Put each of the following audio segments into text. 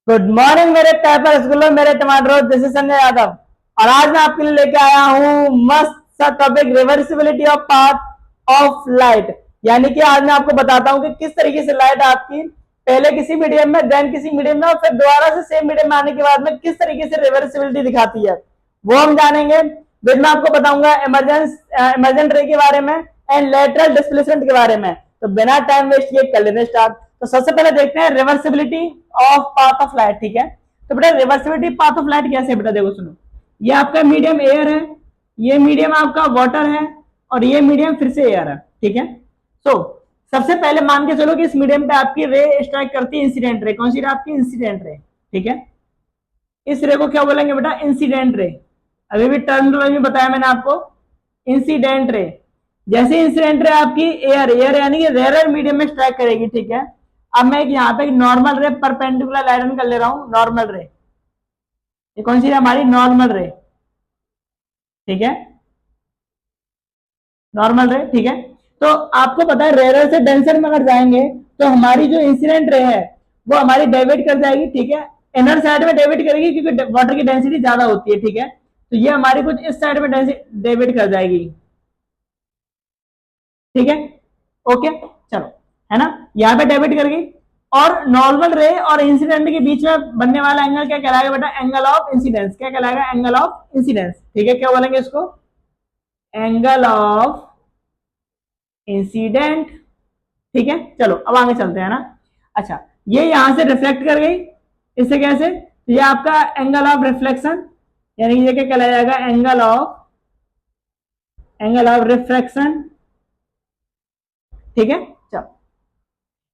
Good morning मेरे प्यारे रसगुल्लो, मेरे टमाटरो। दिस इज संजय यादव और आज मैं आपके लिए लेके आया हूँ मस्त सा topic, reversibility of path of light. यानी कि आज मैं आपको बताता हूँ कि किस तरीके से लाइट आपकी पहले किसी मीडियम में, देन किसी मीडियम में और फिर दोबारा से सेम मीडियम में आने के बाद में किस तरीके से रिवर्सिबिलिटी दिखाती है, वो हम जानेंगे। फिर मैं आपको बताऊंगा इमरजेंट रे के बारे में एंड लेटरल डिस्प्लेसमेंट के बारे में। तो बिना टाइम वेस्ट किए कर लेते स्टार्ट। तो सबसे पहले देखते हैं reversibility of path of light. ठीक है, तो बेटा रिवर्सिबिलिटी पाथ ऑफ लाइट कैसे है बेटा, देखो सुनो। ये आपका मीडियम एयर है, ये मीडियम आपका वाटर है और ये मीडियम फिर से एयर है। ठीक है, सो सबसे पहले मान के चलो कि इस मीडियम पे आपकी रे स्ट्राइक करती है इंसिडेंट रे। कौन सी रे आपकी? Incident ray. ठीक है, इस रे को क्या बोलेंगे बेटा? Incident ray. अभी भी टर्मिनोलॉजी बताया मैंने आपको, इंसिडेंट रे। जैसे इंसिडेंट रे आपकी एयर एयर यानी कि रेयर मीडियम में स्ट्राइक करेगी। ठीक है, अब मैं यहाँ पे नॉर्मल रे परपेंडिकुलर लाइन कर ले रहा हूं। नॉर्मल रे, ये कौन सी है हमारी? नॉर्मल रे। ठीक है, नॉर्मल रे। ठीक है, तो आपको पता है रेयर से डेंसर में अगर जाएंगे तो हमारी जो इंसिडेंट रे है वो हमारी डेविएट कर जाएगी। ठीक है, इनर साइड में डेविएट करेगी क्योंकि वाटर की डेंसिटी ज्यादा होती है। ठीक है, तो ये हमारी कुछ इस साइड में डेविएट कर जाएगी। ठीक है, ओके, चलो, है ना, यहाँ पे डेबिट कर गई। और नॉर्मल रे और इंसिडेंट के बीच में बनने वाला एंगल क्या कहलाएगा बेटा? Angle of incidence. क्या कहलाएगा? Angle of incidence. ठीक है, क्या बोलेंगे इसको? Angle of incident. ठीक है, चलो अब आगे चलते हैं ना। अच्छा, ये यहां से रिफ्लेक्ट कर गई, इससे कैसे? तो ये आपका एंगल ऑफ रिफ्लेक्शन, यानी ये क्या कहलाया जाएगा? Angle of refraction. ठीक है, चलो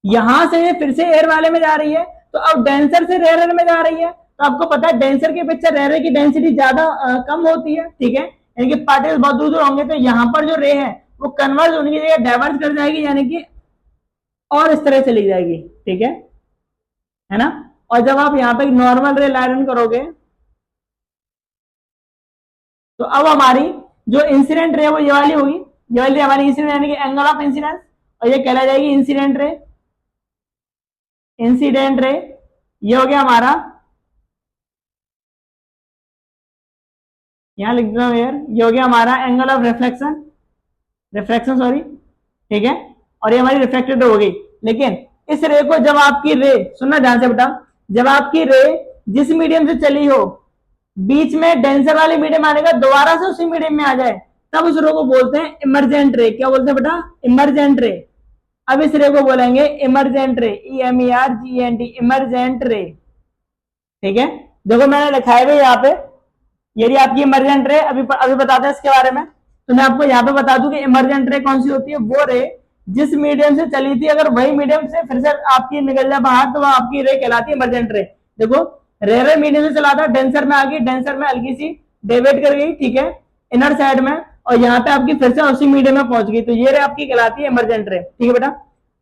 यहां से फिर से एयर वाले में जा रही है, तो अब डेंसर से रेयर में जा रही है। तो आपको पता है डेंसर के अपेक्षा रेयर की डेंसिटी ज्यादा कम होती है। ठीक है, यानी कि पार्टिकल बहुत दूर दूर होंगे, तो यहाँ पर जो रे है वो कन्वर्ज होने की जगह डाइवर्स कर जाएगी, यानी कि और इस तरह चली जाएगी। ठीक है ना। और जब आप यहाँ पे नॉर्मल रे लाइन करोगे तो अब हमारी जो इंसिडेंट रे वो ये वाली होगी। ये वाली हमारी इंसिडेंट यानी कि एंगल ऑफ इंसिडेंस, और ये कहला जाएगी इंसिडेंट रे। इंसिडेंट रे ये हो गया हमारा, यहां लिख देता हूं यार, ये हो गया हमारा angle of reflection, reflection sorry. ठीक है, और ये हमारी रिफ्लेक्टेड हो गई। लेकिन इस रे को जब आपकी रे, सुनना ध्यान से बेटा, जब आपकी रे जिस मीडियम से चली हो बीच में डेंसर वाले मीडियम आने का दोबारा से उसी मीडियम में आ जाए, तब उस रे को बोलते हैं इमरजेंट रे। क्या बोलते हैं बेटा? Emergent ray. अब इस रे को बोलेंगे emergent ray, EMERGENT, emergent ray. ठीक है, देखो मैंने लिखा है यहाँ पे, ये आपकी इमरजेंट रे। अभी अभी बताते हैं इसके बारे में। तो मैं आपको यहाँ पे बता दूं कि इमरजेंट रे कौन सी होती है? वो रे जिस मीडियम से चली थी, अगर वही मीडियम से फिर से आपकी निकल जाए बाहर, तो वह आपकी रे कहलाती है इमरजेंट रे। देखो, रेयर मीडियम से चला था, डेंसर में आ गई, डेंसर में हल्की सी डेविएट कर गई। ठीक है, इनर साइड में, और यहाँ पे आपकी फिर से उसी मीडियम में पहुंच गई, तो ये रे आपकी कहलाती है इमरजेंट रे। ठीक है बेटा,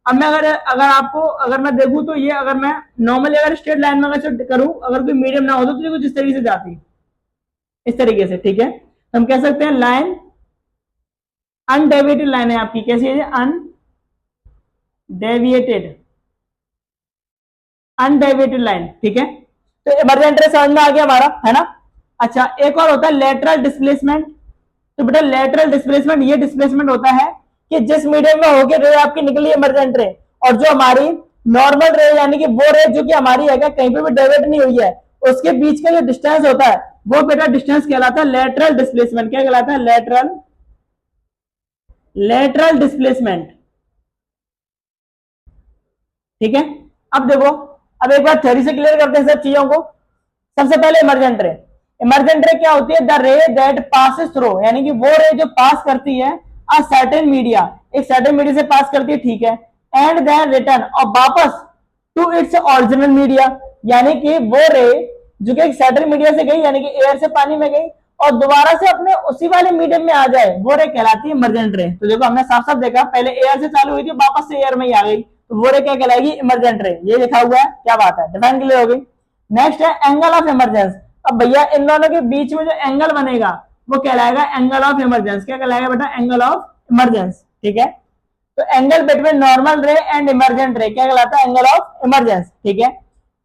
अब मैं अगर अगर आपको अगर मैं देखूं तो ये, अगर मैं नॉर्मली अगर स्ट्रेट लाइन में अगर करूं, अगर कोई मीडियम ना हो तो ये कुछ इस तरीके से जाती, इस तरीके से। ठीक है, तो हम कह सकते हैं लाइन अनडेविएटेड लाइन है आपकी। कैसी है? Undeviated, undeviated line. ठीक है, तो इमरजेंट रे समझ में आ गया हमारा, है ना। अच्छा, एक और होता है लेटरल डिस्प्लेसमेंट। तो बेटा लेटरल डिस्प्लेसमेंट ये डिस्प्लेसमेंट होता है कि जिस मीडियम में होके रे आपकी निकली इमरजेंट रे, और जो हमारी नॉर्मल रे यानी कि वो रे जो कि हमारी है कहीं पे भी डेविएट नहीं हुई है, उसके बीच का जो डिस्टेंस होता है वो बेटा डिस्टेंस कहलाता है लेटरल डिस्प्लेसमेंट। क्या कहलाता है? Lateral displacement. ठीक है, अब देखो, अब एक बार थ्योरी से क्लियर करते हैं सब चीजों को। सबसे पहले इमरजेंट रे। इमरजेंट रे क्या होती है? द रे दैट पासिस थ्रू, यानी कि वो रे जो पास करती है अ सर्टेन मीडिया, एक सर्टेन मीडिया से पास करती है। ठीक है, एंड देन रिटर्न, और वापस टू इट्स ओरिजिनल मीडिया, यानी कि वो रे जो कि एक सर्टेन मीडिया से गई, यानी कि एयर से पानी में गई, और दोबारा से अपने उसी वाले मीडियम में आ जाए, वो रे कहलाती है इमरजेंट रे। तो देखो हमने साफ साफ देखा, पहले एयर से चालू हुई थी, वापस से एयर में ही आ गई, तो वो रे क्या कहलाएगी? Emergent ray. ये लिखा हुआ है, क्या बात है, डिफाइन क्लियर हो गई। नेक्स्ट है एंगल ऑफ इमरजेंस। अब भैया इन दोनों के बीच में जो एंगल बनेगा वो कहलाएगा एंगल ऑफ इमरजेंस। क्या कहलाएगा बेटा? Angle of emergence. ठीक है, तो एंगल बिटवीन नॉर्मल रे एंड इमरजेंट रे क्या कहलाता है? Angle of emergence. ठीक है,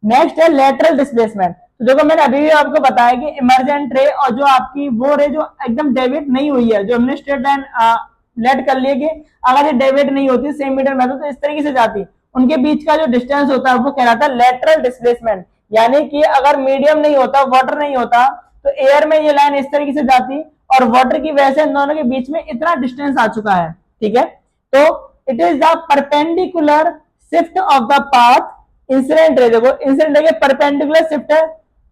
नेक्स्ट है लेटरल डिस्प्लेसमेंट। तो देखो मैंने अभी भी आपको बताया कि इमरजेंट रे और जो आपकी वो रे जो एकदम डेविएट नहीं हुई है, जो हमने स्ट्रेट लाइन लेट कर लिया कि अगर ये डेविएट नहीं होती सेम मीटर मेथड तो इस तरीके से जाती, उनके बीच का जो डिस्टेंस होता है वो कहलाता है लेटरल डिस्प्लेसमेंट। यानी कि अगर मीडियम नहीं होता, वाटर नहीं होता, तो एयर में ये लाइन इस तरीके से जाती और वाटर की वजह से इन दोनों के बीच में इतना डिस्टेंस आ चुका है। ठीक है, तो it is the perpendicular shift of the path incident ray. देखो इंसिडेंट रे के परपेंडिकुलर शिफ्ट है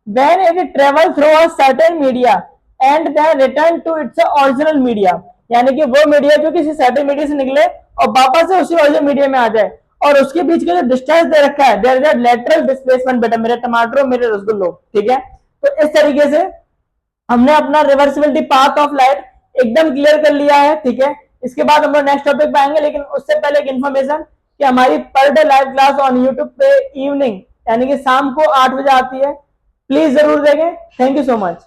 when it travel through a certain media and then return to its original media। यानी कि वो मीडिया जो किसी सर्टेन मीडिया से निकले और वापस से उसी ओरिजिनल मीडिया में आ जाए, और उसके बीच का जो डिस्टेंस दे रखा है there is a lateral displacement. बेटा मेरे टमाटरो मेरे रसगुल्लो, ठीक है। तो इस तरीके से हमने अपना रिवर्सिबिलिटी पाथ ऑफ लाइट एकदम क्लियर कर लिया है। ठीक है, इसके बाद हम लोग नेक्स्ट टॉपिक पे आएंगे, लेकिन उससे पहले एक इन्फॉर्मेशन कि हमारी per day live class on YouTube पे इवनिंग यानी कि शाम को 8 बजे आती है, प्लीज जरूर देखें। Thank you so much.